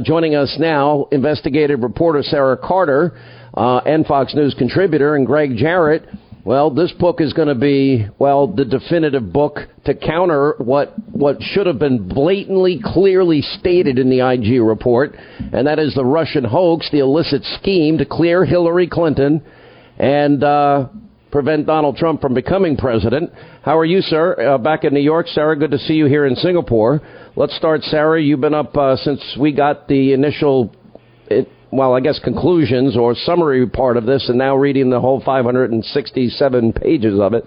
Joining us now, investigative reporter Sara Carter and Fox News contributor, and Greg Jarrett. Well, this book is going to be, the definitive book to counter what should have been blatantly, clearly stated in the IG report, and that is the Russian hoax, the illicit scheme to clear Hillary Clinton and prevent Donald Trump from becoming president. How are you, sir? Back in New York. Sara, good to see you here in Singapore. Let's start, Sara. You've been up since we got the initial, conclusions or summary part of this, and now reading the whole 567 pages of it.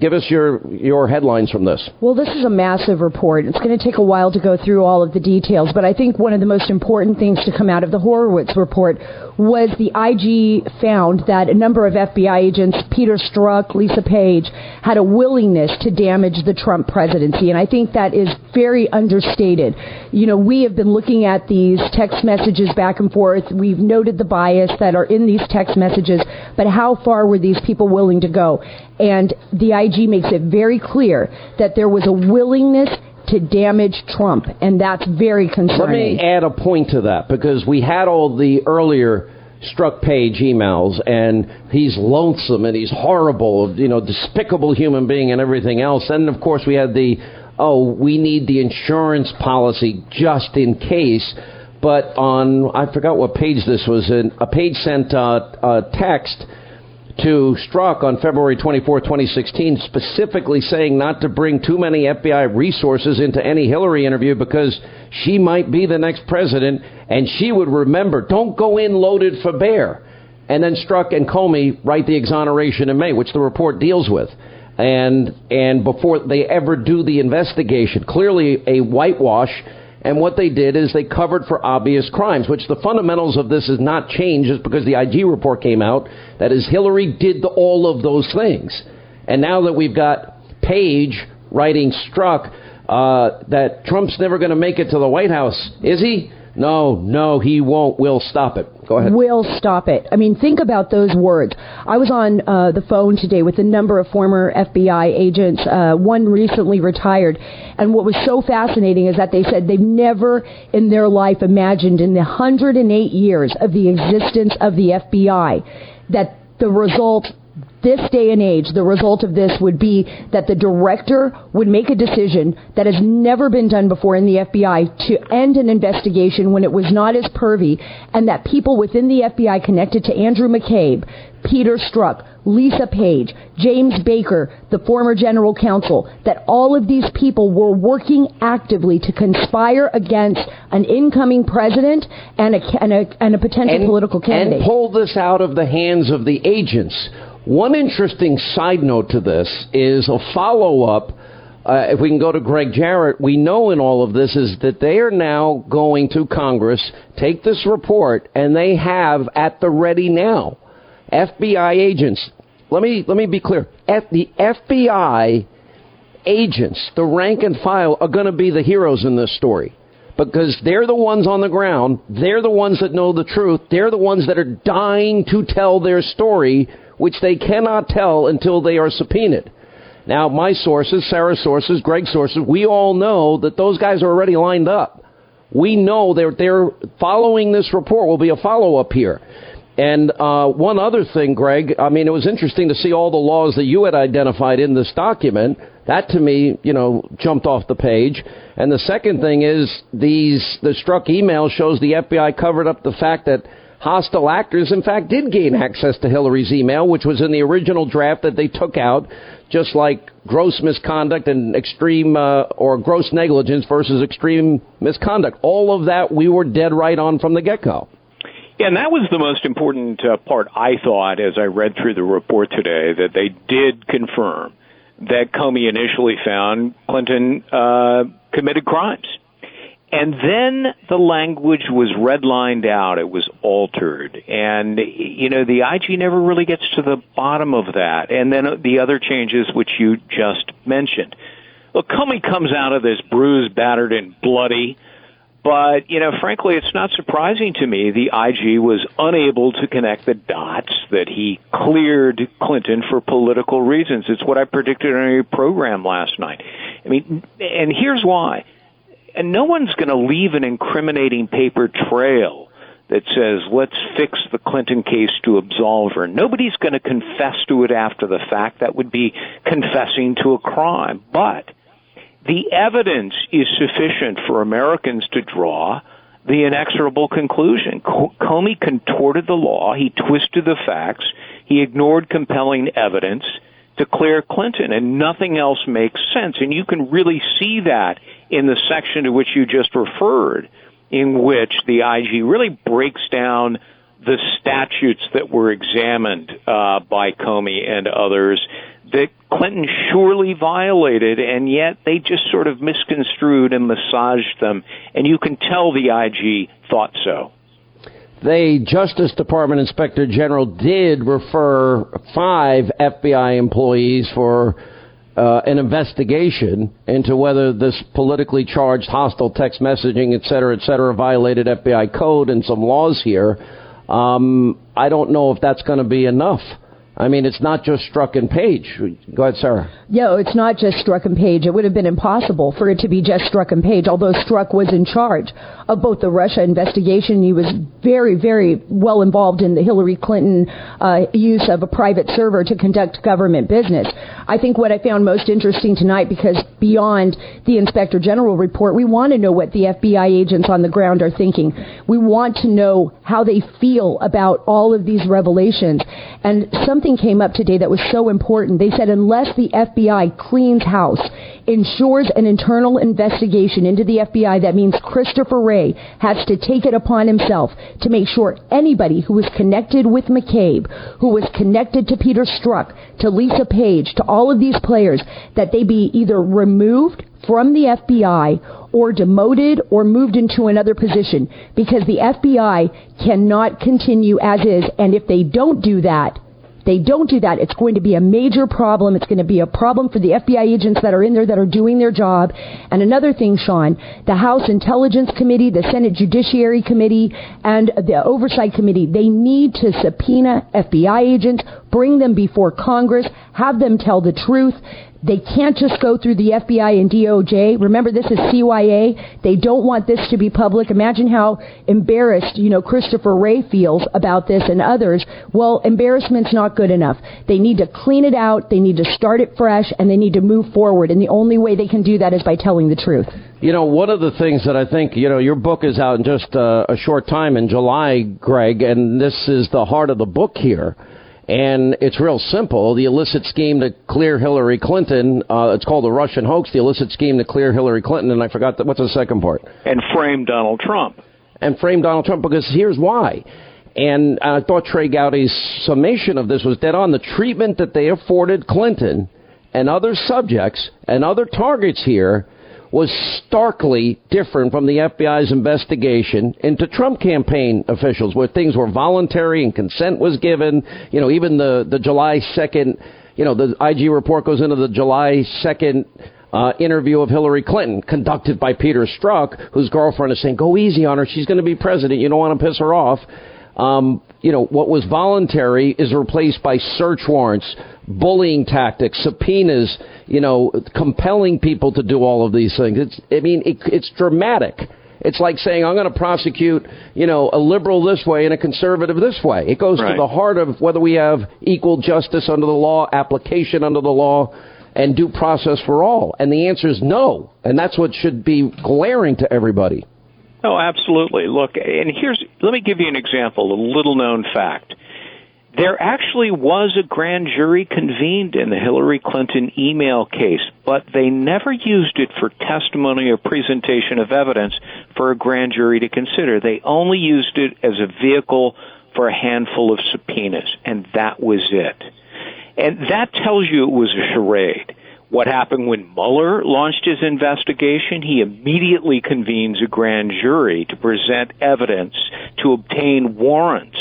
Give us your headlines from this. Well, this is a massive report. It's going to take a while to go through all of the details, but I think one of the most important things to come out of the Horowitz report was the IG found that a number of FBI agents, Peter Strzok, Lisa Page, had a willingness to damage the Trump presidency, and I think that is very understated. You know, we have been looking at these text messages back and forth. We've noted the bias that are in these text messages, but how far were these people willing to go? And the IG makes it very clear that there was a willingness to damage Trump, and that's very concerning. Let me add a point to that, because we had all the earlier Strzok Page emails, and he's lonesome and he's horrible, despicable human being and everything else. And, of course, we had we need the insurance policy just in case. But I forgot what page this was, a page sent a text to Strzok on February 24, 2016, specifically saying not to bring too many FBI resources into any Hillary interview because she might be the next president, and she would remember, don't go in loaded for bear. And then Strzok and Comey write the exoneration in May, which the report deals with. And before they ever do the investigation, clearly a whitewash. And what they did is they covered for obvious crimes, which the fundamentals of this has not changed just because the IG report came out. That is, Hillary did all of those things. And now that we've got Page writing Strzok that Trump's never going to make it to the White House, is he? No, he won't. We'll stop it. Go ahead. We'll stop it. I mean, think about those words. I was on the phone today with a number of former FBI agents, one recently retired. And what was so fascinating is that they said they've never in their life imagined in the 108 years of the existence of the FBI that the result, this day and age, the result of this would be that the director would make a decision that has never been done before in the FBI to end an investigation when it was not as pervy, and that people within the FBI connected to Andrew McCabe, Peter Strzok, Lisa Page, James Baker, the former general counsel, that all of these people were working actively to conspire against an incoming president and a potential political candidate. And pull this out of the hands of the agents. One interesting side note to this is a follow-up. If we can go to Greg Jarrett, we know in all of this is that they are now going to Congress, take this report, and they have at the ready now FBI agents. Let me be clear. The FBI agents, the rank and file, are going to be the heroes in this story. Because they're the ones on the ground. They're the ones that know the truth. They're the ones that are dying to tell their story, which they cannot tell until they are subpoenaed. Now, my sources, Sara's sources, Greg's sources, we all know that those guys are already lined up. We know they're following this report. Will be a follow-up here. And one other thing, Greg, I mean, it was interesting to see all the laws that you had identified in this document. That, to me, jumped off the page. And the second thing is the Strzok email shows the FBI covered up the fact that hostile actors, in fact, did gain access to Hillary's email, which was in the original draft that they took out, just like gross misconduct and extreme or gross negligence versus extreme misconduct. All of that we were dead right on from the get-go. Yeah, and that was the most important part, I thought, as I read through the report today, that they did confirm that Comey initially found Clinton committed crimes. And then the language was redlined out. It was altered. And, the IG never really gets to the bottom of that. And then the other changes, which you just mentioned. Look, Comey comes out of this bruised, battered, and bloody. But, frankly, it's not surprising to me the IG was unable to connect the dots that he cleared Clinton for political reasons. It's what I predicted on your program last night. I mean, and here's why. and no one's going to leave an incriminating paper trail that says, let's fix the Clinton case to absolve her. Nobody's going to confess to it after the fact. That would be confessing to a crime. But the evidence is sufficient for Americans to draw the inexorable conclusion. Comey contorted the law. He twisted the facts. He ignored compelling evidence to clear Clinton, and nothing else makes sense. And you can really see that in the section to which you just referred, in which the IG really breaks down the statutes that were examined by Comey and others that Clinton surely violated, and yet they just sort of misconstrued and massaged them, and you can tell the IG thought so. The Justice Department Inspector General did refer 5 FBI employees for an investigation into whether this politically charged hostile text messaging, et cetera, violated FBI code and some laws here. I don't know if that's going to be enough. I mean, it's not just Strzok and Page. Go ahead, Sarah. Yeah, it's not just Strzok and Page. It would have been impossible for it to be just Strzok and Page, although Strzok was in charge of both the Russia investigation. He was very, very well involved in the Hillary Clinton use of a private server to conduct government business. I think what I found most interesting tonight, because beyond the Inspector General report, we want to know what the FBI agents on the ground are thinking. We want to know how they feel about all of these revelations. And something came up today that was so important. They said unless the FBI cleans house, ensures an internal investigation into the FBI, that means Christopher Wray has to take it upon himself to make sure anybody who was connected with McCabe, who was connected to Peter Strzok, to Lisa Page, to all of these players, that they be either removed from the FBI or demoted or moved into another position, because the FBI cannot continue as is. And if they don't do that, it's going to be a major problem. It's going to be a problem for the FBI agents that are in there that are doing their job. And another thing, Sean, the House Intelligence Committee, the Senate Judiciary Committee, and the Oversight Committee, they need to subpoena FBI agents, bring them before Congress, have them tell the truth. They can't just go through the FBI and DOJ. Remember, this is CYA. They don't want this to be public. Imagine how embarrassed, Christopher Wray feels about this and others. Well, embarrassment's not good enough. They need to clean it out. They need to start it fresh, and they need to move forward. And the only way they can do that is by telling the truth. One of the things that I think, your book is out in just a short time in July, Greg, and this is the heart of the book here. And it's real simple. The illicit scheme to clear Hillary Clinton, it's called the Russian hoax, the illicit scheme to clear Hillary Clinton, and I forgot, what's the second part? And frame Donald Trump. Because here's why. And I thought Trey Gowdy's summation of this was dead on. The treatment that they afforded Clinton and other subjects and other targets here was starkly different from the FBI's investigation into Trump campaign officials, where things were voluntary and consent was given. Even the July 2nd, the IG report goes into the July 2nd interview of Hillary Clinton, conducted by Peter Strzok, whose girlfriend is saying, go easy on her, she's going to be president, you don't want to piss her off. What was voluntary is replaced by search warrants, bullying tactics, subpoenas, compelling people to do all of these things. It's dramatic. It's like saying, I'm going to prosecute, a liberal this way and a conservative this way. It goes to the heart of whether we have equal justice under the law, application under the law, and due process for all. And the answer is no. And that's what should be glaring to everybody. Oh, absolutely. Look, and let me give you an example, a little-known fact. There actually was a grand jury convened in the Hillary Clinton email case, but they never used it for testimony or presentation of evidence for a grand jury to consider. They only used it as a vehicle for a handful of subpoenas, and that was it. And that tells you it was a charade. What happened when Mueller launched his investigation? He immediately convenes a grand jury to present evidence, to obtain warrants,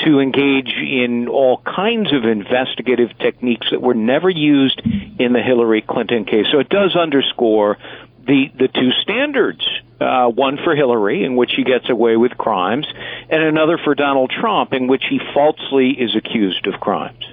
to engage in all kinds of investigative techniques that were never used in the Hillary Clinton case. So it does underscore the two standards, one for Hillary, in which he gets away with crimes, and another for Donald Trump, in which he falsely is accused of crimes.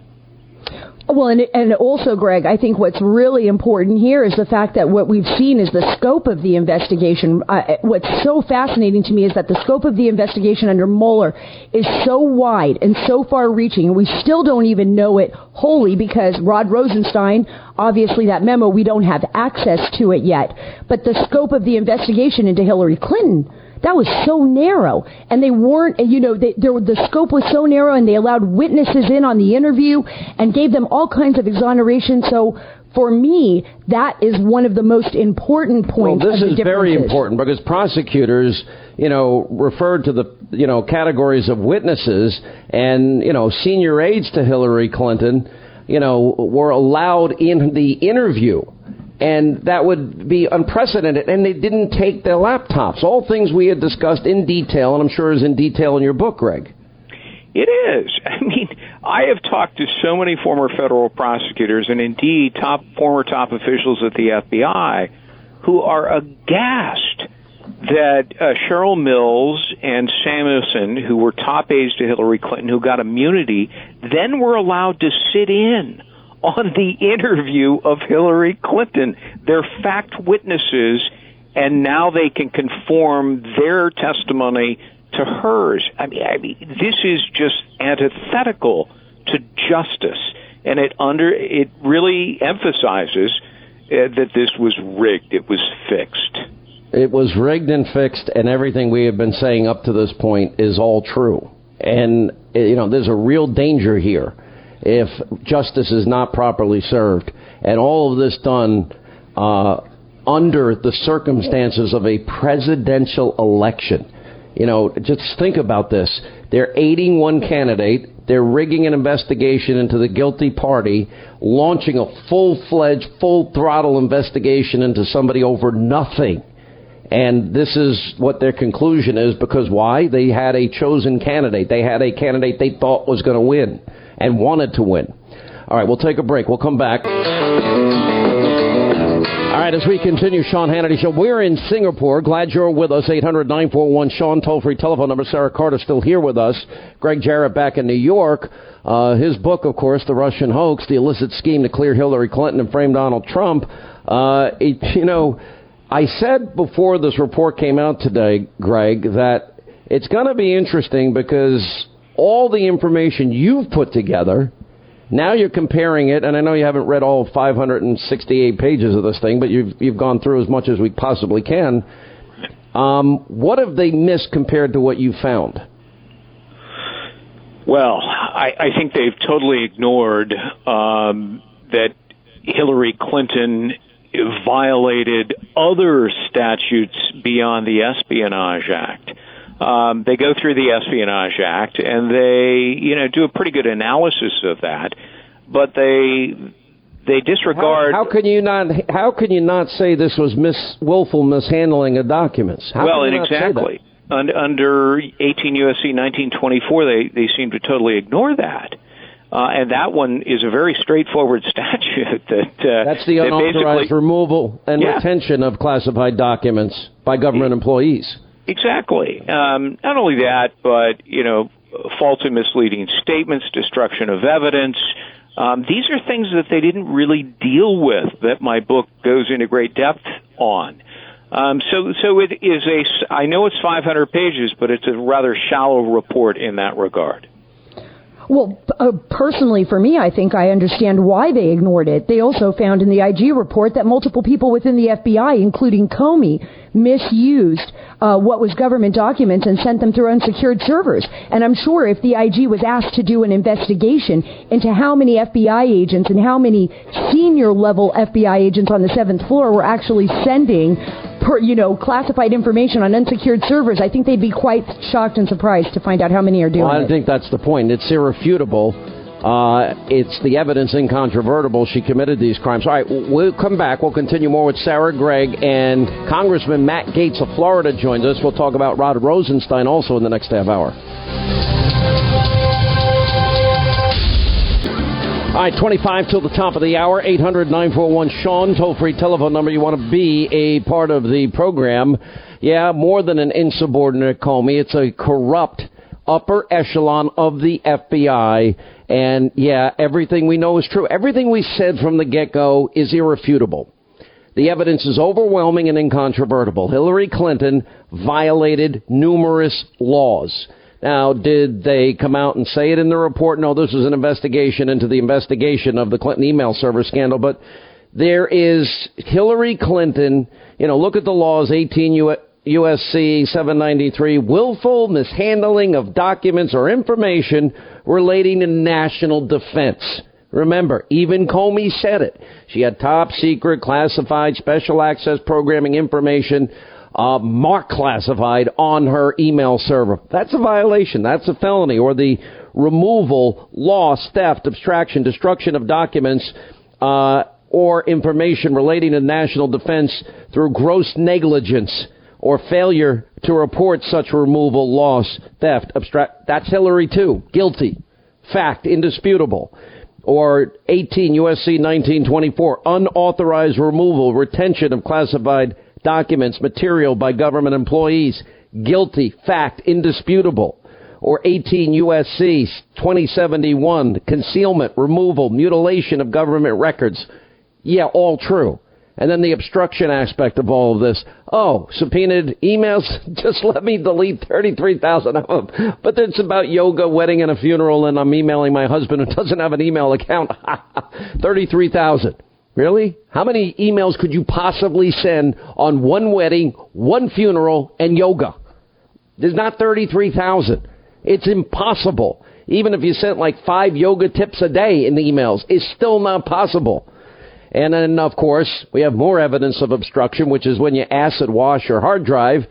Well, and also, Greg, I think what's really important here is the fact that what we've seen is the scope of the investigation. What's so fascinating to me is that the scope of the investigation under Mueller is so wide and so far-reaching, and we still don't even know it wholly because Rod Rosenstein, obviously that memo, we don't have access to it yet. But the scope of the investigation into Hillary Clinton, that was so narrow, and they weren't, the scope was so narrow, and they allowed witnesses in on the interview and gave them all kinds of exoneration. So for me, that is one of the most important points. Well, this is very important because prosecutors, referred to the, categories of witnesses and, senior aides to Hillary Clinton, were allowed in the interview. And that would be unprecedented. And they didn't take their laptops. All things we had discussed in detail, and I'm sure is in detail in your book, Greg. It is. I mean, I have talked to so many former federal prosecutors and indeed former top officials at the FBI who are aghast that Cheryl Mills and Samuelson, who were top aides to Hillary Clinton, who got immunity, then were allowed to sit in on the interview of Hillary Clinton. They're fact witnesses, and now they can conform their testimony to hers. I mean, this is just antithetical to justice, and it really emphasizes that this was rigged. It was fixed. It was rigged and fixed, and everything we have been saying up to this point is all true. And, there's a real danger here if justice is not properly served, and all of this done under the circumstances of a presidential election. Just think about this. They're aiding one candidate. They're rigging an investigation into the guilty party, launching a full-fledged, full-throttle investigation into somebody over nothing. And this is what their conclusion is, because why? They had a chosen candidate. They had a candidate they thought was going to win and wanted to win. All right, we'll take a break. We'll come back. All right, as we continue, Sean Hannity Show. We're in Singapore. Glad you're with us. 800-941-SEAN, toll-free telephone number. Sarah Carter still here with us. Greg Jarrett back in New York. His book, of course, The Russian Hoax, The Illicit Scheme to Clear Hillary Clinton and Frame Donald Trump. I said before this report came out today, Greg, that it's going to be interesting because all the information you've put together, now you're comparing it, and I know you haven't read all 568 pages of this thing, but you've gone through as much as we possibly can. What have they missed compared to what you found? Well, I think they've totally ignored that Hillary Clinton violated other statutes beyond the Espionage Act. They go through the Espionage Act and they, do a pretty good analysis of that, but they disregard. How can you not say this was willful mishandling of documents? Exactly. Under 18 U.S.C. 1924, they seem to totally ignore that. And that one is a very straightforward statute. That's the unauthorized removal and retention of classified documents by government employees. Exactly. Not only that, but, false and misleading statements, destruction of evidence. These are things that they didn't really deal with that my book goes into great depth on. So it is I know it's 500 pages, but it's a rather shallow report in that regard. Well, personally, for me, I think I understand why they ignored it. They also found in the IG report that multiple people within the FBI, including Comey, misused what was government documents and sent them through unsecured servers. And I'm sure if the IG was asked to do an investigation into how many FBI agents and how many senior-level FBI agents on the 7th floor were actually sending classified information on unsecured servers, I think they'd be quite shocked and surprised to find out how many are doing it. Well, I think that's the point. It's irrefutable. It's the evidence incontrovertible. She committed these crimes. All right, we'll come back. We'll continue more with Sarah, Greg, and Congressman Matt Gaetz of Florida joins us. We'll talk about Rod Rosenstein also in the next half hour. All right, 25 till the top of the hour, 800-941-SEAN, toll-free telephone number. You want to be a part of the program. Yeah, more than an insubordinate Comey. It's a corrupt, upper echelon of the FBI. And, yeah, everything we know is true. Everything we said from the get-go is irrefutable. The evidence is overwhelming and incontrovertible. Hillary Clinton violated numerous laws. Now, did they come out and say it in the report? No, this was an investigation into the investigation of the Clinton email server scandal. But there is Hillary Clinton, look at the laws, 18 USC 793, willful mishandling of documents or information relating to national defense. Remember, even Comey said it. She had top secret, classified, special access programming information, marked classified on her email server. That's a violation. That's a felony. Or the removal, loss, theft, abstraction, destruction of documents, or information relating to national defense through gross negligence or failure to report such removal, loss, theft, that's Hillary too. Guilty. Fact, indisputable. Or 18 USC 1924, unauthorized removal, retention of classified documents, material by government employees. Guilty. Fact, indisputable. Or 18 USC 2071, concealment, removal, mutilation of government records. Yeah, all true. And then the obstruction aspect of all of this. Oh, subpoenaed emails? Just let me delete 33,000 of them. But it's about yoga, wedding, and a funeral, and I'm emailing my husband who doesn't have an email account. 33,000. Really? How many emails could you possibly send on one wedding, one funeral, and yoga? There's not 33,000. It's impossible. Even if you sent like 5 yoga tips a day in the emails, it's still not possible. And then, of course, we have more evidence of obstruction, which is when you acid wash your hard drive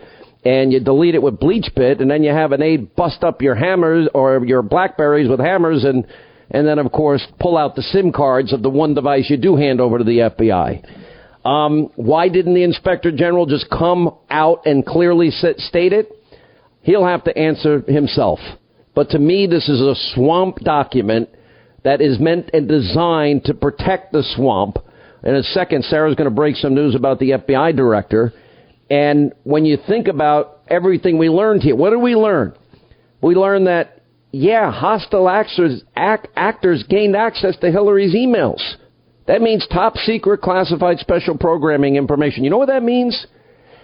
and you delete it with bleach bit, and then you have an aide bust up your hammers or your Blackberries with hammers, and then, of course, pull out the SIM cards of the one device you do hand over to the FBI. Why didn't the Inspector General just come out and clearly state it? He'll have to answer himself. But to me, this is a swamp document that is meant and designed to protect the swamp. In a second, Sarah's going to break some news about the FBI director. And when you think about everything we learned here, what did we learn? We learned that, hostile actors gained access to Hillary's emails. That means top secret, classified, special programming information. You know what that means?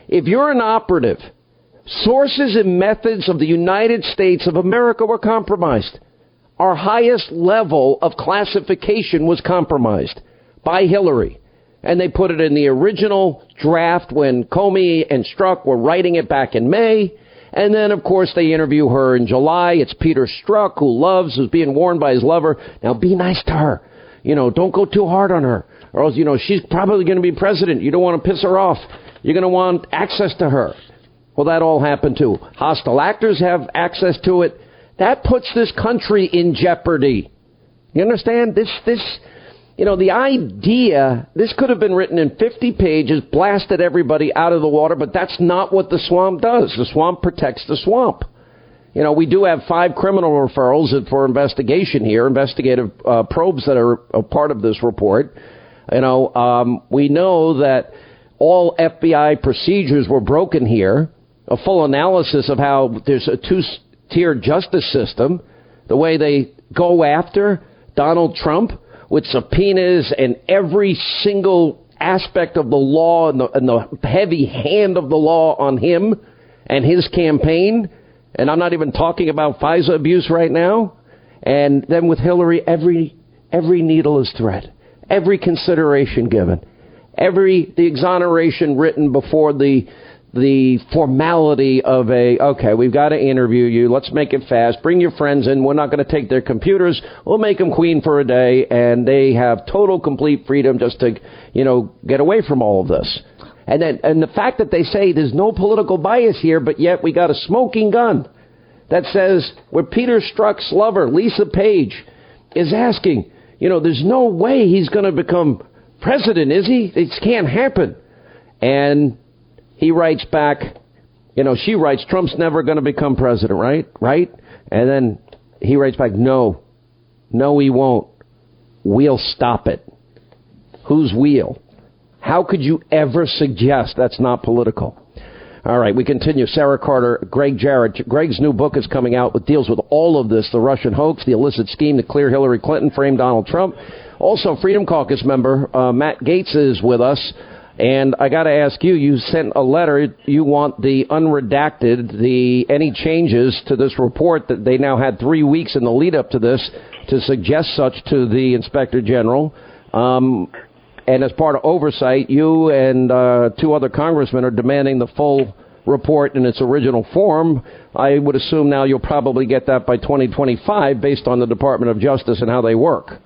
If you're an operative, sources and methods of the United States of America were compromised. Our highest level of classification was compromised by Hillary. And they put it in the original draft when Comey and Strzok were writing it back in May. And then, of course, they interview her in July. It's Peter Strzok, who's being warned by his lover. Now, be nice to her. Don't go too hard on her. Or else, she's probably going to be president. You don't want to piss her off. You're going to want access to her. Well, that all happened too. Hostile actors have access to it. That puts this country in jeopardy. You understand? The idea, this could have been written in 50 pages, blasted everybody out of the water, but that's not what the swamp does. The swamp protects the swamp. We do have 5 criminal referrals for investigation here, investigative probes that are a part of this report. We know that all FBI procedures were broken here. A full analysis of how there's a 2-tier justice system, the way they go after Donald Trump with subpoenas and every single aspect of the law and the heavy hand of the law on him and his campaign. And I'm not even talking about FISA abuse right now. And then with Hillary, every needle is thread, every consideration given, the exoneration written before the formality of okay, we've got to interview you. Let's make it fast. Bring your friends in. We're not going to take their computers. We'll make them queen for a day, and they have total, complete freedom just to, get away from all of this. And the fact that they say there's no political bias here, but yet we got a smoking gun that says where Peter Strzok's lover, Lisa Page, is asking, there's no way he's going to become president, is he? It can't happen. And he writes back, she writes, Trump's never going to become president, right? And then he writes back, no, he won't. We'll stop it. Whose we'll? How could you ever suggest that's not political? All All right, we continue. Sarah Carter, Greg Jarrett. Greg's new book is coming out. It deals with all of this, the Russian hoax, the illicit scheme to clear Hillary Clinton, frame Donald Trump. Also, Freedom Caucus member Matt Gaetz is with us. And I got to ask you, you sent a letter. You want the unredacted, any changes to this report that they now had 3 weeks in the lead up to this to suggest such to the Inspector General. And as part of oversight, you and two other congressmen are demanding the full report in its original form. I would assume now you'll probably get that by 2025 based on the Department of Justice and how they work.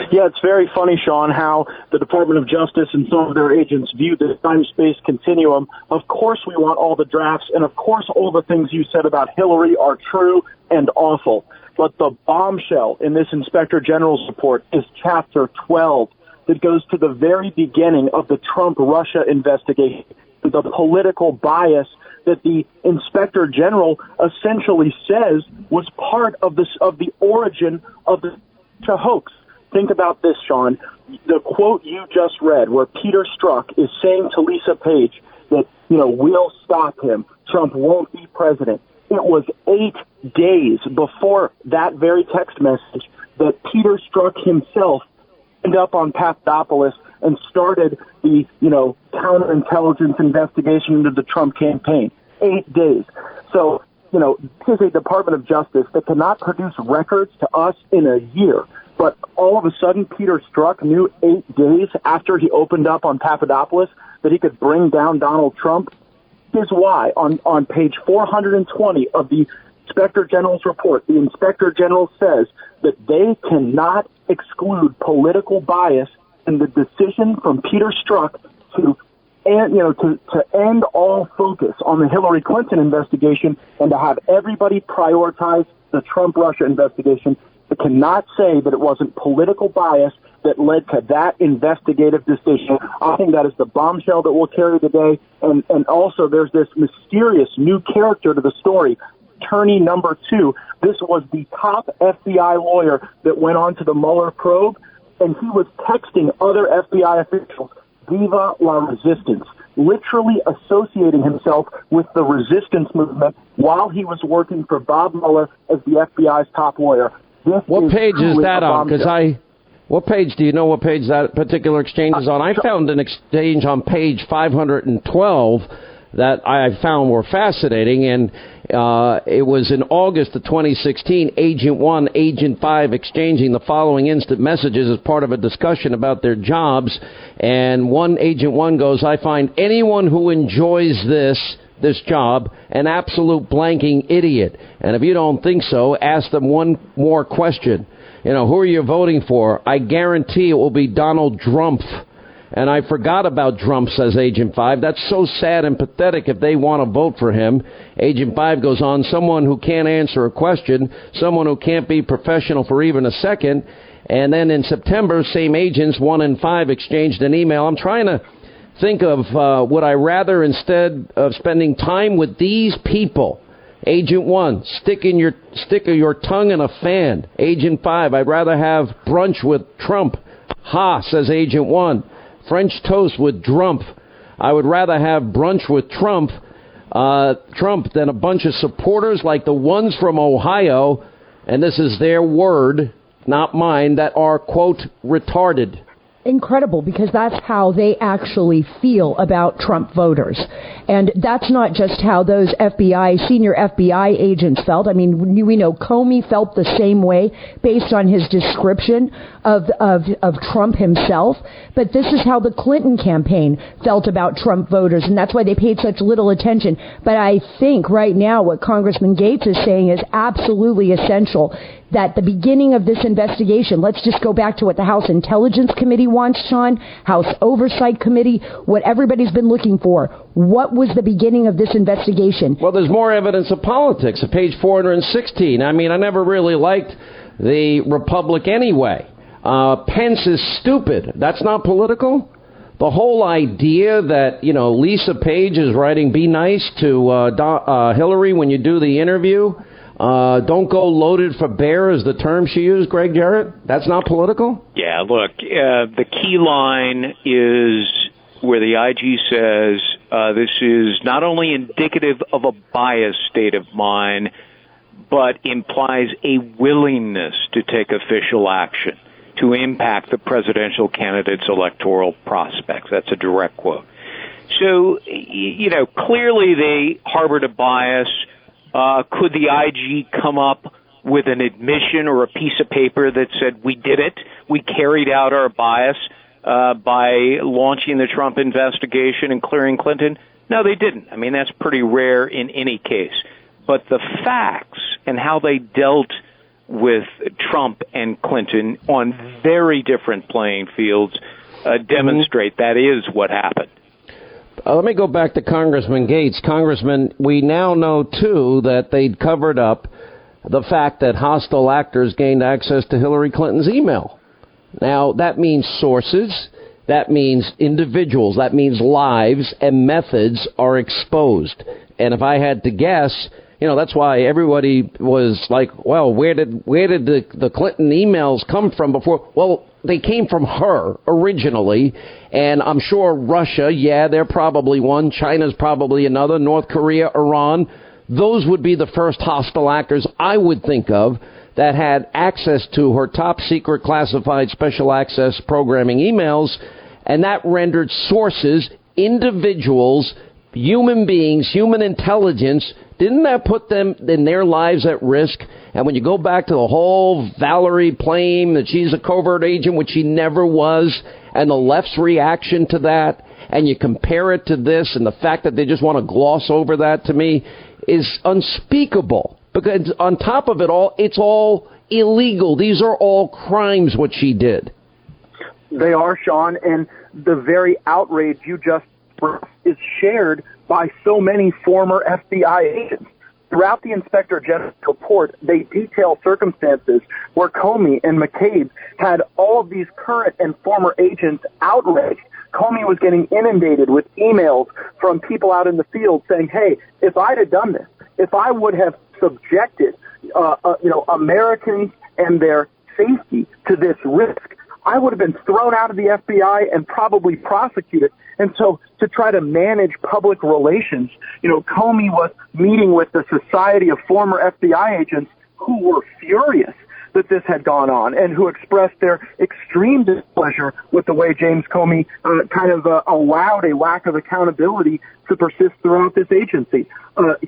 Yeah, it's very funny, Sean, how the Department of Justice and some of their agents view the time-space continuum. Of course we want all the drafts, and of course all the things you said about Hillary are true and awful. But the bombshell in this Inspector General's report is Chapter 12 that goes to the very beginning of the Trump-Russia investigation, the political bias that the Inspector General essentially says was part of the origin of the hoax. Think about this, Sean. The quote you just read, where Peter Strzok is saying to Lisa Page that, we'll stop him. Trump won't be president. It was 8 days before that very text message that Peter Strzok himself ended up on Papadopoulos and started the, counterintelligence investigation into the Trump campaign. 8 days. So, this is a Department of Justice that cannot produce records to us in a year. But all of a sudden, Peter Strzok knew 8 days after he opened up on Papadopoulos that he could bring down Donald Trump. Here's why. On page 420 of the Inspector General's report, the Inspector General says that they cannot exclude political bias in the decision from Peter Strzok to end all focus on the Hillary Clinton investigation and to have everybody prioritize the Trump-Russia investigation. It cannot say that it wasn't political bias that led to that investigative decision. I think that is the bombshell that we'll carry today. And also there's this mysterious new character to the story, attorney number 2. This was the top FBI lawyer that went on to the Mueller probe, and he was texting other FBI officials, Viva la Resistance, literally associating himself with the resistance movement while he was working for Bob Mueller as the FBI's top lawyer. What page is that on? What page, do you know what page that particular exchange is on? I found an exchange on page 512 that I found were fascinating, and it was in August of 2016, Agent 1, Agent 5 exchanging the following instant messages as part of a discussion about their jobs, and Agent 1 goes, I find anyone who enjoys this job an absolute blanking idiot. And if you don't think so, ask them one more question. Who are you voting for? I guarantee it will be Donald Trump. And I forgot about Trump, says Agent 5. That's so sad and pathetic if they want to vote for him. Agent 5 goes on, someone who can't answer a question, someone who can't be professional for even a second. And then in September, same agents, 1 and 5, exchanged an email. I'm trying to think of, would I rather, instead of spending time with these people, Agent 1, stick your tongue in a fan. Agent 5, I'd rather have brunch with Trump. Ha, says Agent 1. French toast with Trump. I would rather have brunch with Trump than a bunch of supporters like the ones from Ohio, and this is their word, not mine, that are, quote, retarded. Incredible, because that's how they actually feel about Trump voters. And that's not just how those senior FBI agents felt. I mean, we know Comey felt the same way based on his description of Trump himself. But this is how the Clinton campaign felt about Trump voters, and that's why they paid such little attention. But I think right now what Congressman Gaetz is saying is absolutely essential, that the beginning of this investigation, let's just go back to what the House Intelligence Committee wants, Sean, House Oversight Committee, what everybody's been looking for. What was the beginning of this investigation? Well, there's more evidence of politics at page 416. I mean, I never really liked the Republic anyway. Pence is stupid. That's not political? The whole idea that, Lisa Page is writing be nice to Hillary when you do the interview, don't go loaded for bear is the term she used, Greg Jarrett. That's not political? Yeah, look, the key line is where the IG says This is not only indicative of a biased state of mind, but implies a willingness to take official action to impact the presidential candidate's electoral prospects. That's a direct quote. So, clearly they harbored a bias. Could the IG come up with an admission or a piece of paper that said, we did it, we carried out our bias by launching the Trump investigation and clearing Clinton? No, they didn't. I mean, that's pretty rare in any case. But the facts and how they dealt with Trump and Clinton on very different playing fields demonstrate that is what happened. Let me go back to Congressman Gates. Congressman, we now know, too, that they'd covered up the fact that hostile actors gained access to Hillary Clinton's email. Now, that means sources, that means individuals, that means lives and methods are exposed. And if I had to guess, that's why everybody was like, well, where did the Clinton emails come from before? Well, they came from her originally, and I'm sure Russia, they're probably one, China's probably another, North Korea, Iran. Those would be the first hostile actors I would think of that had access to her top secret classified special access programming emails, and that rendered sources, individuals, human beings, human intelligence. Didn't that put them in their lives at risk? And when you go back to the whole Valerie claim that she's a covert agent, which she never was, and the left's reaction to that, and you compare it to this, and the fact that they just want to gloss over that, to me, is unspeakable. Because on top of it all, it's all illegal. These are all crimes, what she did. They are, Sean, and the very outrage you just expressed is shared by so many former FBI agents. Throughout the Inspector General's report, they detail circumstances where Comey and McCabe had all of these current and former agents outraged. Comey was getting inundated with emails from people out in the field saying, hey, if I'd have done this, if I would have subjected Americans and their safety to this risk, I would have been thrown out of the FBI and probably prosecuted. And so to try to manage public relations, Comey was meeting with the Society of Former FBI Agents who were furious that this had gone on and who expressed their extreme displeasure with the way James Comey allowed a lack of accountability to persist throughout this agency.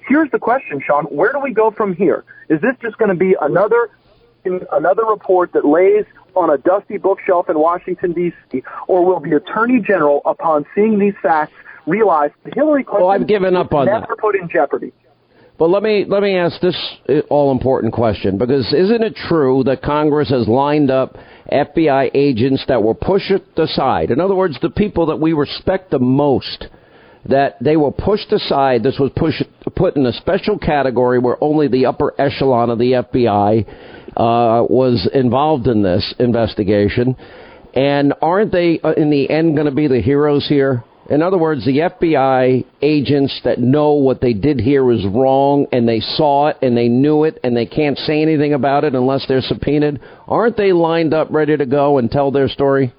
Here's the question, Sean. Where do we go from here? Is this just going to be another report that lays on a dusty bookshelf in Washington, D.C., or will the Attorney General, upon seeing these facts, realize that Hillary Clinton I've given up on never put in jeopardy? But let me ask this all-important question, because isn't it true that Congress has lined up FBI agents that were pushed aside? In other words, the people that we respect the most, that they were pushed aside. This was put in a special category where only the upper echelon of the FBI was involved in this investigation. And aren't they, in the end, going to be the heroes here? In other words, the FBI agents that know what they did here is wrong, and they saw it, and they knew it, and they can't say anything about it unless they're subpoenaed, aren't they lined up ready to go and tell their story?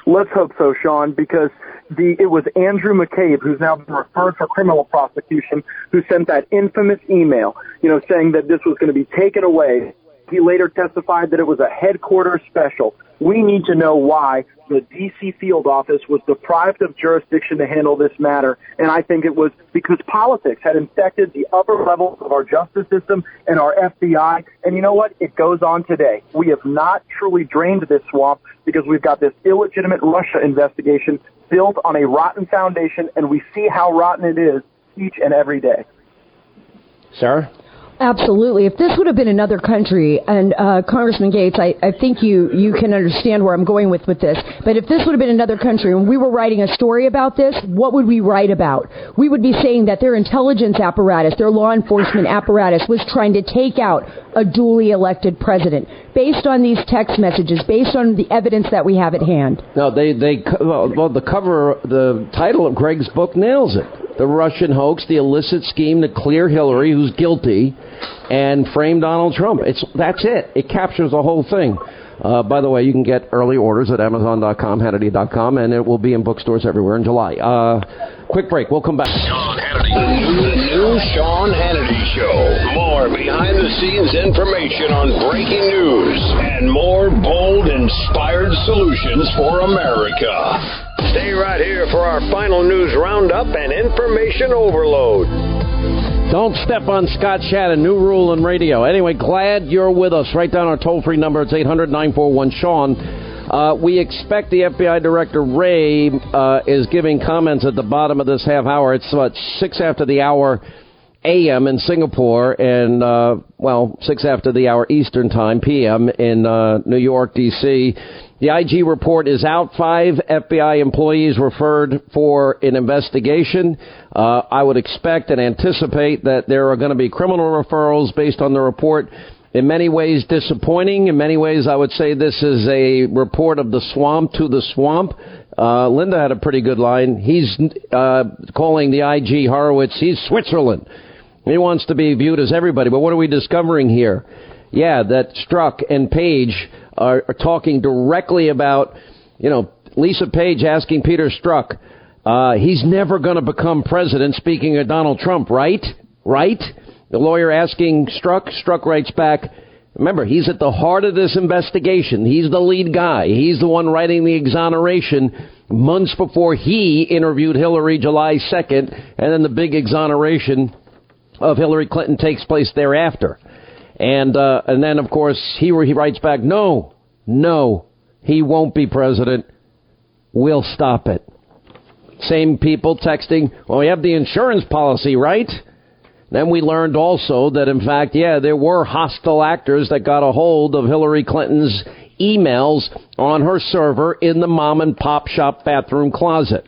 Let's hope so, Sean, because it was Andrew McCabe, who's now been referred for criminal prosecution, who sent that infamous email, saying that this was going to be taken away. He later testified that it was a headquarters special. We need to know why the D.C. field office was deprived of jurisdiction to handle this matter, and I think it was because politics had infected the upper levels of our justice system and our FBI, and you know what? It goes on today. We have not truly drained this swamp because we've got this illegitimate Russia investigation built on a rotten foundation, and we see how rotten it is each and every day. Sarah? Absolutely. If this would have been another country, and Congressman Gates, I think you can understand where I'm going with this, but if this would have been another country and we were writing a story about this, what would we write about? We would be saying that their intelligence apparatus, their law enforcement apparatus was trying to take out a duly elected president based on these text messages, based on the evidence that we have at hand. No, the title of Greg's book nails it. The Russian hoax, the illicit scheme to clear Hillary, who's guilty, and frame Donald Trump. That's it. It captures the whole thing. By the way, you can get early orders at Amazon.com, Hannity.com, and it will be in bookstores everywhere in July. Quick break. We'll come back. Sean Hannity. The new Sean Hannity Show. More behind-the-scenes information on breaking news and more bold, inspired solutions for America. Stay right here for our final news roundup and information overload. Don't step on Scott Shannon, new rule in radio. Anyway, glad you're with us. Write down our toll-free number. It's 800-941-SEAN. We expect the FBI Director Wray is giving comments at the bottom of this half hour. It's 6 after the hour a.m. in Singapore and, 6 after the hour Eastern Time, p.m. in New York, D.C. The IG report is out. 5 FBI employees referred for an investigation. I would expect and anticipate that there are going to be criminal referrals based on the report. In many ways disappointing. In many ways, I would say this is a report of the swamp to the swamp. Linda had a pretty good line. He's calling the IG Horowitz, he's Switzerland. He wants to be viewed as everybody. But what are we discovering here? Yeah, that Strzok and Page are talking directly about, Lisa Page asking Peter Strzok, he's never going to become president, speaking of Donald Trump, right? Right? The lawyer asking Strzok. Strzok writes back, remember, he's at the heart of this investigation. He's the lead guy. He's the one writing the exoneration months before he interviewed Hillary July 2nd, and then the big exoneration of Hillary Clinton takes place thereafter. And then, of course, he writes back, no, he won't be president. We'll stop it. Same people texting, well, we have the insurance policy, right? Then we learned also that, in fact, there were hostile actors that got a hold of Hillary Clinton's emails on her server in the mom-and-pop shop bathroom closet.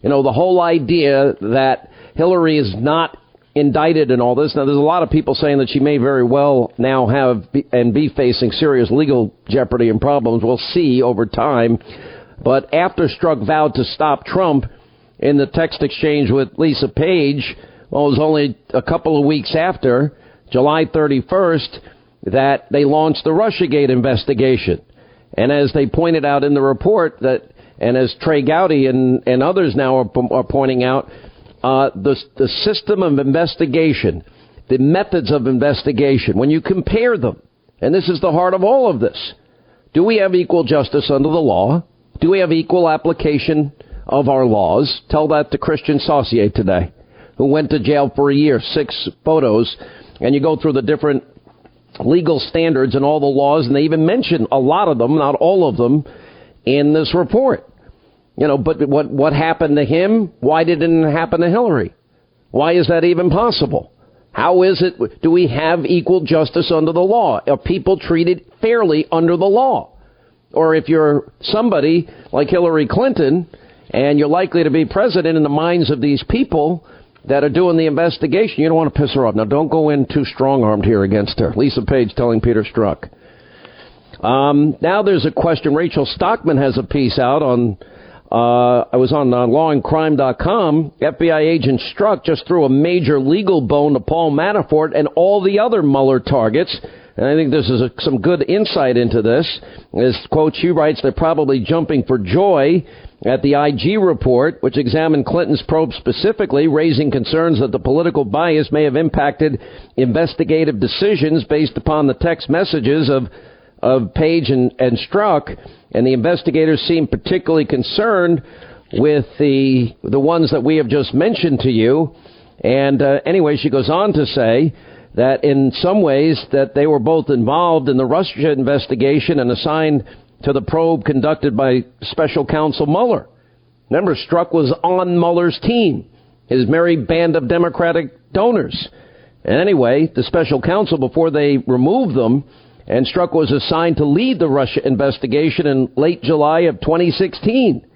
The whole idea that Hillary is not indicted in all this. Now, there's a lot of people saying that she may very well now have and be facing serious legal jeopardy and problems. We'll see over time. But after Strzok vowed to stop Trump in the text exchange with Lisa Page, well, it was only a couple of weeks after, July 31st, that they launched the Russiagate investigation. And as they pointed out in the report, and as Trey Gowdy and others now are pointing out, the system of investigation, the methods of investigation, when you compare them, and this is the heart of all of this, do we have equal justice under the law? Do we have equal application of our laws? Tell that to Christian Saucier today, who went to jail for a year, 6 photos, and you go through the different legal standards and all the laws, and they even mention a lot of them, not all of them, in this report. But what happened to him? Why didn't it happen to Hillary? Why is that even possible? How is it? Do we have equal justice under the law? Are people treated fairly under the law? Or if you're somebody like Hillary Clinton and you're likely to be president in the minds of these people that are doing the investigation, you don't want to piss her off. Now, don't go in too strong-armed here against her. Lisa Page telling Peter Strzok. Now there's a question. Rachel Stockman has a piece out on... I was on lawandcrime.com. FBI agent Strzok just threw a major legal bone to Paul Manafort and all the other Mueller targets. And I think this is some good insight into this. As, quote, she writes, they're probably jumping for joy at the IG report, which examined Clinton's probe specifically, raising concerns that the political bias may have impacted investigative decisions based upon the text messages of Page and Strzok. And the investigators seem particularly concerned with the ones that we have just mentioned to you. And anyway, she goes on to say that in some ways that they were both involved in the Russia investigation and assigned to the probe conducted by special counsel Mueller. Remember, Strzok was on Mueller's team, his merry band of Democratic donors. And anyway, the special counsel, before they removed them, and Strzok was assigned to lead the Russia investigation in late July of 2016.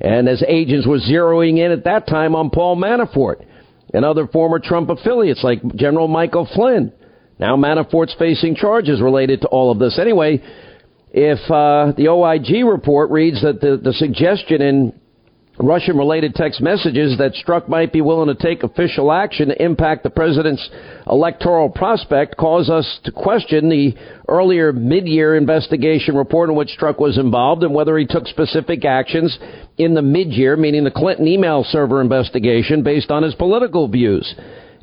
And as agents were zeroing in at that time on Paul Manafort and other former Trump affiliates like General Michael Flynn. Now Manafort's facing charges related to all of this. Anyway, if the OIG report reads that the suggestion in Russian-related text messages that Strzok might be willing to take official action to impact the president's electoral prospect cause us to question the earlier mid-year investigation report in which Strzok was involved and whether he took specific actions in the mid-year, meaning the Clinton email server investigation, based on his political views.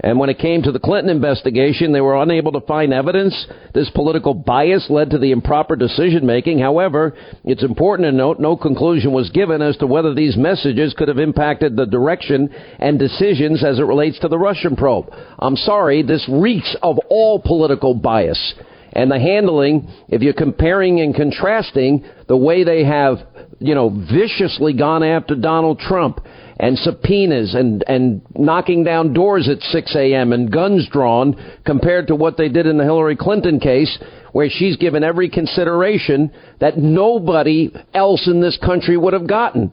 And when it came to the Clinton investigation, they were unable to find evidence. This political bias led to the improper decision-making. However, it's important to note no conclusion was given as to whether these messages could have impacted the direction and decisions as it relates to the Russian probe. I'm sorry, this reeks of all political bias. And the handling, if you're comparing and contrasting the way they have, viciously gone after Donald Trump, and subpoenas and knocking down doors at 6 a.m. and guns drawn compared to what they did in the Hillary Clinton case, where she's given every consideration that nobody else in this country would have gotten.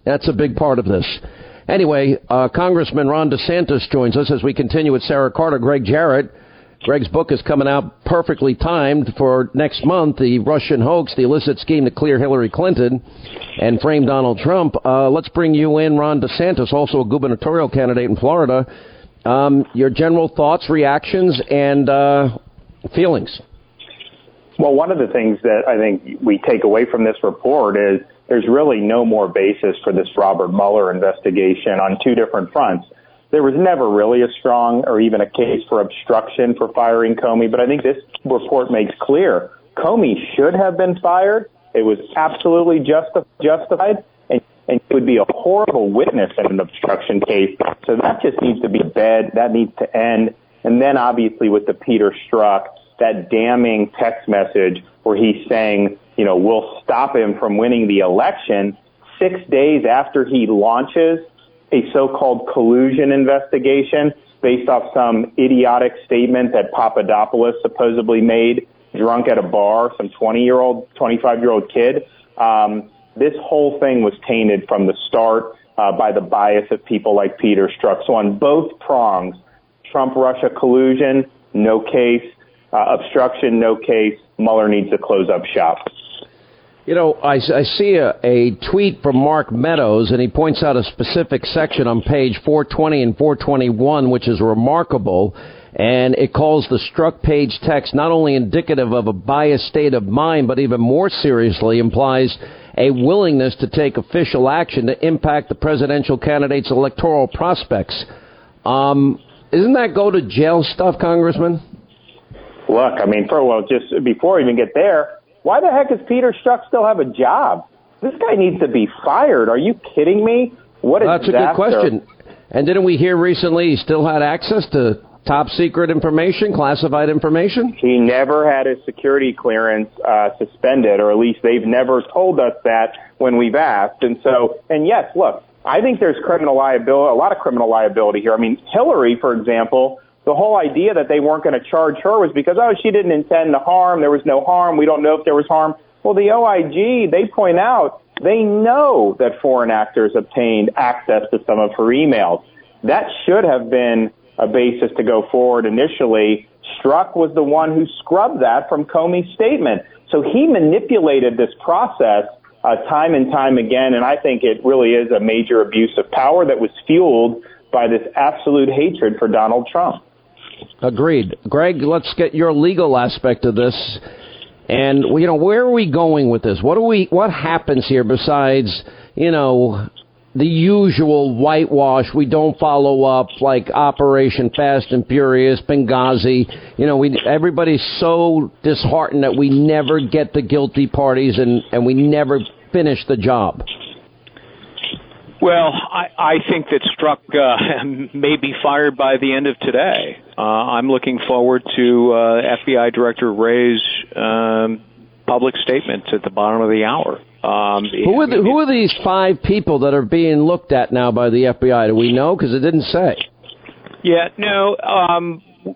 That's a big part of this. Anyway, Congressman Ron DeSantis joins us as we continue with Sarah Carter, Greg Jarrett. Greg's book is coming out perfectly timed for next month, The Russian Hoax, the illicit scheme to clear Hillary Clinton and frame Donald Trump. Let's bring you in, Ron DeSantis, also a gubernatorial candidate in Florida. Your general thoughts, reactions, and feelings. Well, one of the things that I think we take away from this report is there's really no more basis for this Robert Mueller investigation on two different fronts. There was never really a strong or even a case for obstruction for firing Comey, but I think this report makes clear Comey should have been fired. It was absolutely justified, and it would be a horrible witness in an obstruction case. So that just needs to be bad. That needs to end. And then obviously with the Peter Strzok, that damning text message where he's saying, we'll stop him from winning the election 6 days after he launches a so-called collusion investigation based off some idiotic statement that Papadopoulos supposedly made drunk at a bar, some 25-year-old kid. This whole thing was tainted from the start by the bias of people like Peter Strzok. So on both prongs, Trump-Russia collusion, no case. Obstruction, no case. Mueller needs to close up shop. I see a tweet from Mark Meadows, and he points out a specific section on page 420 and 421, which is remarkable, and it calls the Strzok page text not only indicative of a biased state of mind, but even more seriously implies a willingness to take official action to impact the presidential candidate's electoral prospects. Isn't that go to jail stuff, Congressman? Look, just before we even get there, why the heck does Peter Strzok still have a job? This guy needs to be fired. Are you kidding me? That's a good question. And didn't we hear recently he still had access to top secret information, classified information? He never had his security clearance suspended, or at least they've never told us that when we've asked. And yes, look, I think there's criminal liability, a lot of criminal liability here. Hillary, for example, the whole idea that they weren't going to charge her was because, she didn't intend to harm. There was no harm. We don't know if there was harm. Well, the OIG, they point out, they know that foreign actors obtained access to some of her emails. That should have been a basis to go forward initially. Strzok was the one who scrubbed that from Comey's statement. So he manipulated this process time and time again, and I think it really is a major abuse of power that was fueled by this absolute hatred for Donald Trump. Agreed. Greg, let's get your legal aspect of this. And, where are we going with this? What happens here besides, the usual whitewash? We don't follow up, like Operation Fast and Furious, Benghazi. Everybody's so disheartened that we never get the guilty parties and we never finish the job. Well, I think that Strzok may be fired by the end of today. I'm looking forward to FBI Director Wray's public statements at the bottom of the hour. Who are these 5 people that are being looked at now by the FBI? Do we know? Because it didn't say. Yeah, no.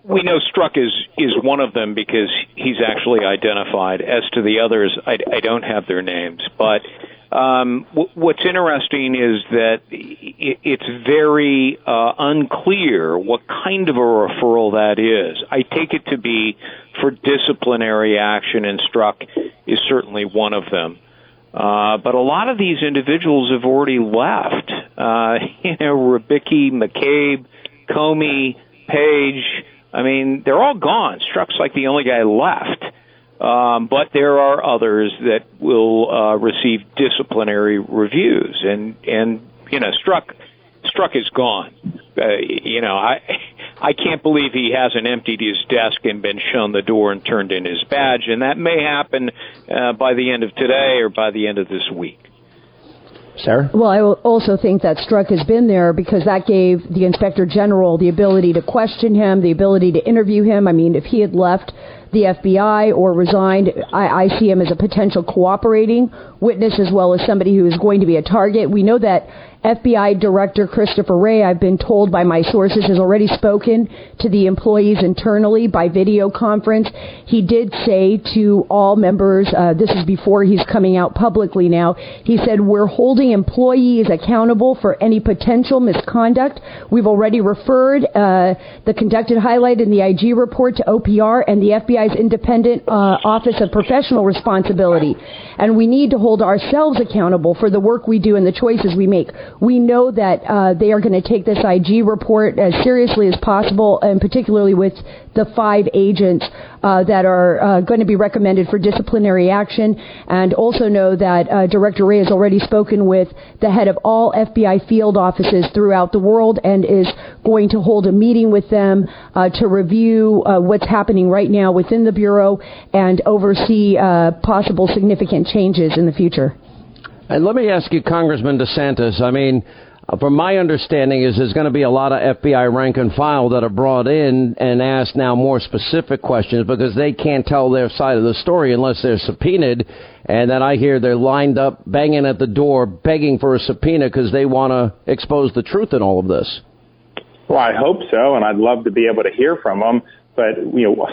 We know Strzok is one of them because he's actually identified. As to the others, I don't have their names, but. What's interesting is that it's very unclear what kind of a referral that is. I take it to be for disciplinary action, and Strzok is certainly one of them. But a lot of these individuals have already left. Rubicki, McCabe, Comey, Page. I mean, they're all gone. Strzok's like the only guy left. But there are others that will receive disciplinary reviews. And Strzok is gone. I can't believe he hasn't emptied his desk and been shown the door and turned in his badge. And that may happen by the end of today or by the end of this week. Sarah? Well, I also think that Strzok has been there because that gave the Inspector General the ability to question him, the ability to interview him. I mean, if he had left the FBI or resigned, I see him as a potential cooperating witness as well as somebody who is going to be a target. We know that FBI Director Christopher Wray, I've been told by my sources, has already spoken to the employees internally by video conference. He did say to all members, this is before he's coming out publicly now, he said, we're holding employees accountable for any potential misconduct. We've already referred the conducted highlight in the IG report to OPR and the FBI's independent Office of Professional Responsibility. And we need to hold ourselves accountable for the work we do and the choices we make. We know that they are going to take this IG report as seriously as possible, and particularly with the 5 agents that are going to be recommended for disciplinary action, and also know that Director Wray has already spoken with the head of all FBI field offices throughout the world and is going to hold a meeting with them to review what's happening right now within the Bureau and oversee possible significant changes in the future. And let me ask you, Congressman DeSantis, I mean, from my understanding is there's going to be a lot of FBI rank and file that are brought in and asked now more specific questions because they can't tell their side of the story unless they're subpoenaed. And then I hear they're lined up, banging at the door, begging for a subpoena because they want to expose the truth in all of this. Well, I hope so, and I'd love to be able to hear from them. But,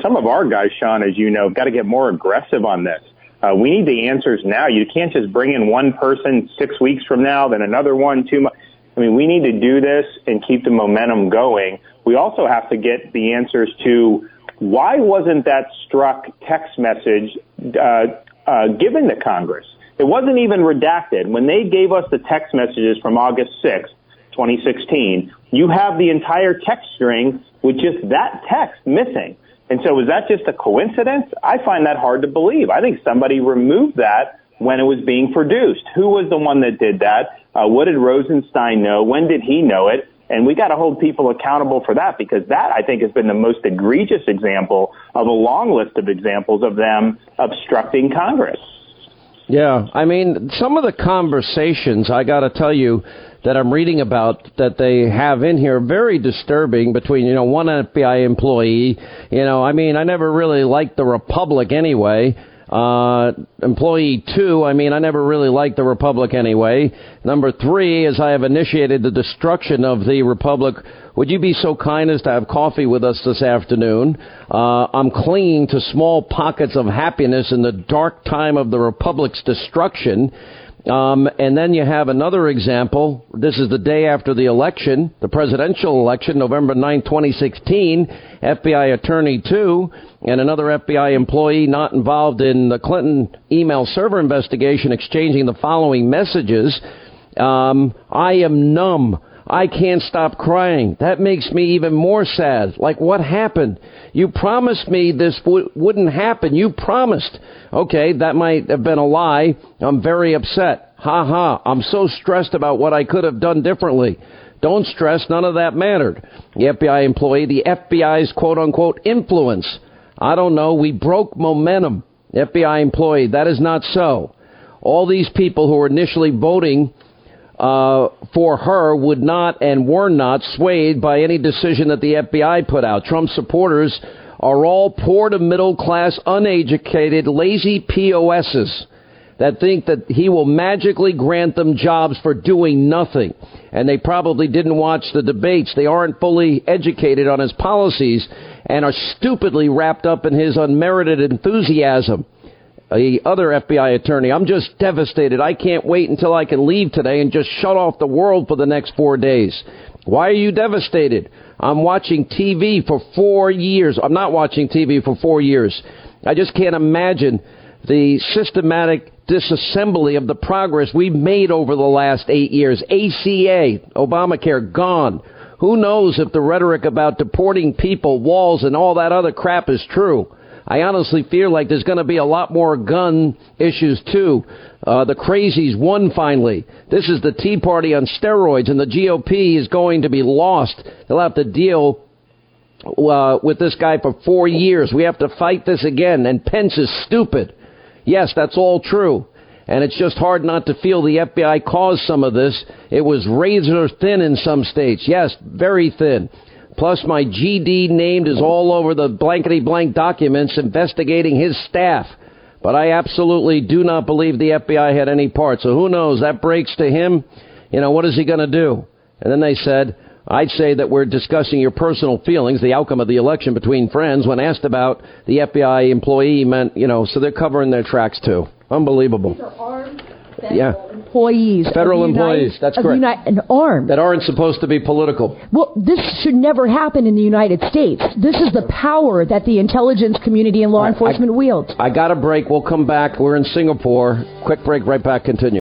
some of our guys, Sean, as you know, have got to get more aggressive on this. We need the answers now. You can't just bring in one person 6 weeks from now, then another one 2 months. I mean, we need to do this and keep the momentum going. We also have to get the answers to why wasn't that Strzok text message given to Congress? It wasn't even redacted. When they gave us the text messages from August 6th, 2016, you have the entire text string with just that text missing. And so was that just a coincidence? I find that hard to believe. I think somebody removed that when it was being produced. Who was the one that did that? What did Rosenstein know? When did he know it? And we got to hold people accountable for that, because that, I think, has been the most egregious example of a long list of examples of them obstructing Congress. Yeah, I mean, some of the conversations, I got to tell you, that I'm reading about that they have in here, very disturbing between, one FBI employee. I never really liked the Republic anyway. Employee 2, I never really liked the Republic anyway. Number 3, as I have initiated the destruction of the Republic, would you be so kind as to have coffee with us this afternoon? I'm clinging to small pockets of happiness in the dark time of the Republic's destruction. And then you have another example. This is the day after the election, the presidential election, November 9, 2016. FBI attorney 2 and another FBI employee not involved in the Clinton email server investigation exchanging the following messages. I am numb. I can't stop crying. That makes me even more sad. Like, what happened? You promised me this wouldn't happen. You promised. Okay, that might have been a lie. I'm very upset. Ha ha. I'm so stressed about what I could have done differently. Don't stress. None of that mattered. The FBI employee, the FBI's quote-unquote influence. I don't know. We broke momentum. FBI employee, that is not so. All these people who were initially voting for her would not and were not swayed by any decision that the FBI put out. Trump supporters are all poor to middle class, uneducated, lazy POSs that think that he will magically grant them jobs for doing nothing. And they probably didn't watch the debates. They aren't fully educated on his policies and are stupidly wrapped up in his unmerited enthusiasm. The other FBI attorney, I'm just devastated. I can't wait until I can leave today and just shut off the world for the next 4 days. Why are you devastated? I'm watching TV for 4 years. I'm not watching TV for 4 years. I just can't imagine the systematic disassembly of the progress we've made over the last 8 years. ACA, Obamacare, gone. Who knows if the rhetoric about deporting people, walls, and all that other crap is true. I honestly feel like there's going to be a lot more gun issues, too. The crazies won finally. This is the Tea Party on steroids, and the GOP is going to be lost. They'll have to deal with this guy for 4 years. We have to fight this again, and Pence is stupid. Yes, that's all true. And it's just hard not to feel the FBI caused some of this. It was razor thin in some states. Yes, very thin. Plus, my GD named is all over the blankety-blank documents investigating his staff. But I absolutely do not believe the FBI had any part. So who knows? That breaks to him. You know, what is he going to do? And then they said, I'd say that we're discussing your personal feelings, the outcome of the election between friends. When asked about the FBI employee, meant, you know, so they're covering their tracks, too. Unbelievable. These are armed federal employees. Federal employees, that's correct. And armed. That aren't supposed to be political. Well, this should never happen in the United States. This is the power that the intelligence community and law enforcement wields. I got a break. We'll come back. We're in Singapore. Quick break, right back, continue.